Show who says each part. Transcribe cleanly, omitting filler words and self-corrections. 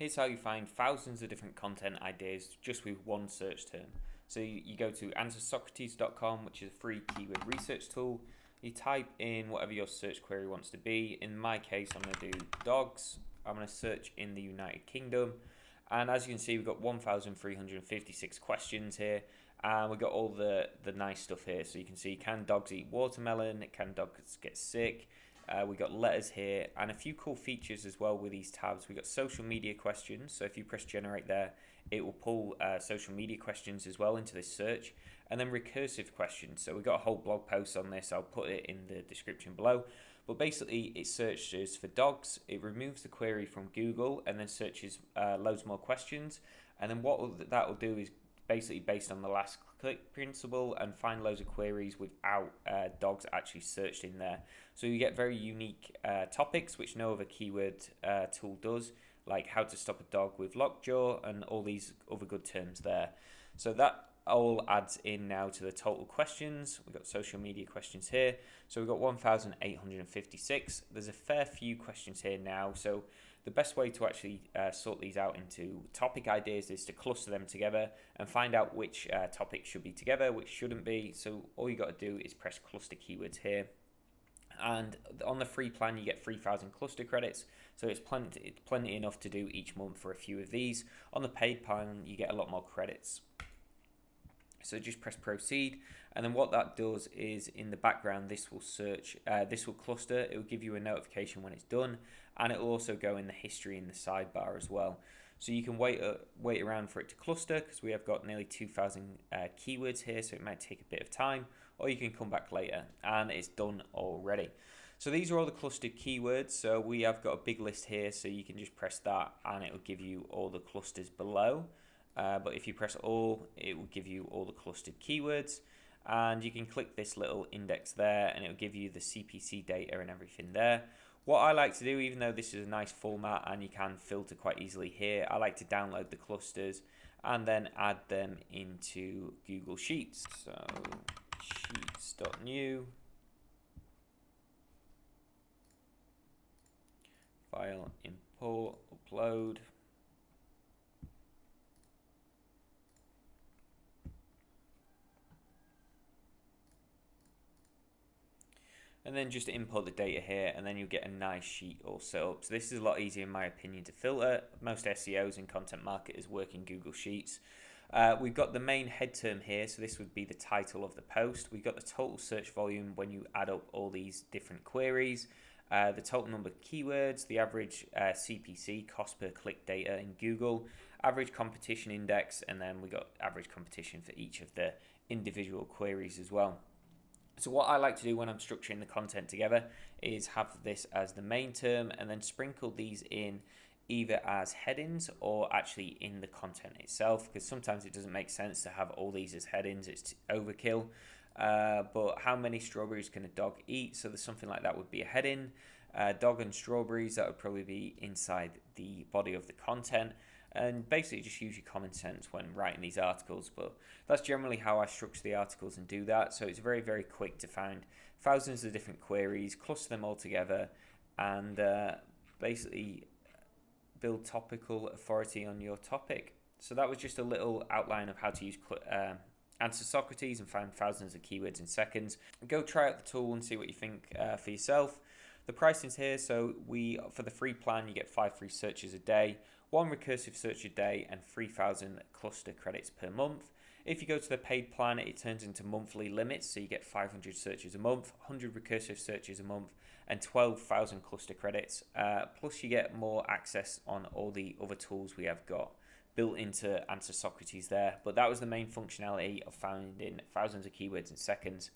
Speaker 1: Here's how you find thousands of different content ideas just with one search term. So you go to AnswerSocrates.com, which is a free keyword research tool. You type in whatever your search query wants to be. In my case, I'm going to do dogs. I'm going to search in the United Kingdom. And as you can see, we've got 1,356 questions here. And we've got all the nice stuff here. So you can see, can dogs eat watermelon? Can dogs get sick? We got letters here and a few cool features as well with these tabs. We got social media questions, so if you press generate there, it will pull social media questions as well into this search, and then recursive questions. So we got a whole blog post on this. I'll put it in the description below. But basically, it searches for dogs. It removes the query from Google and then searches loads more questions. And then what that will do is basically based on the last click principle and find loads of queries without dogs actually searched in there. So you get very unique topics which no other keyword tool does, like how to stop a dog with lockjaw and all these other good terms there. So that all adds in now to the total questions. We've got social media questions here. So we've got 1,856. There's a fair few questions here now. So the best way to actually sort these out into topic ideas is to cluster them together and find out which topics should be together, which shouldn't be. So all you got to do is press cluster keywords here. And on the free plan, you get 3,000 cluster credits. So it's plenty enough to do each month for a few of these. On the paid plan, you get a lot more credits. So just press proceed, and then what that does is in the background this will search, this will cluster, it will give you a notification when it's done, and it will also go in the history in the sidebar as well. So you can wait around for it to cluster because we have got nearly 2,000 keywords here, so it might take a bit of time, or you can come back later, and it's done already. So these are all the clustered keywords. So we have got a big list here, so you can just press that and it will give you all the clusters below. But if you press all, it will give you all the clustered keywords, and you can click this little index there and it will give you the CPC data and everything there. What I like to do, even though this is a nice format and you can filter quite easily here, I like to download the clusters and then add them into Google Sheets. So sheets.new, file, import, upload. And then just import the data here, and then you'll get a nice sheet all set up. So this is a lot easier in my opinion to filter. Most SEOs and content marketers work in Google Sheets. We've got the main head term here, so this would be the title of the post. We've got the total search volume when you add up all these different queries, the total number of keywords, the average CPC, cost per click data in Google, average competition index, and then we got average competition for each of the individual queries as well. So what I like to do when I'm structuring the content together is have this as the main term and then sprinkle these in either as headings or actually in the content itself, because sometimes it doesn't make sense to have all these as headings, it's overkill. But how many strawberries can a dog eat? So there's something like that would be a heading. Dog and strawberries, that would probably be inside the body of the content. And basically just use your common sense when writing these articles, but that's generally how I structure the articles and do that. So it's very, very quick to find thousands of different queries, cluster them all together, and basically build topical authority on your topic. So that was just a little outline of how to use AnswerSocrates and find thousands of keywords in seconds. Go try out the tool and see what you think for yourself. The pricing's here, so for the free plan you get 5 free searches a day, 1 recursive search a day, and 3,000 cluster credits per month. If you go to the paid plan, it turns into monthly limits, so you get 500 searches a month, 100 recursive searches a month, and 12,000 cluster credits. Plus you get more access on all the other tools we have got built into AnswerSocrates there. But that was the main functionality of finding thousands of keywords in seconds.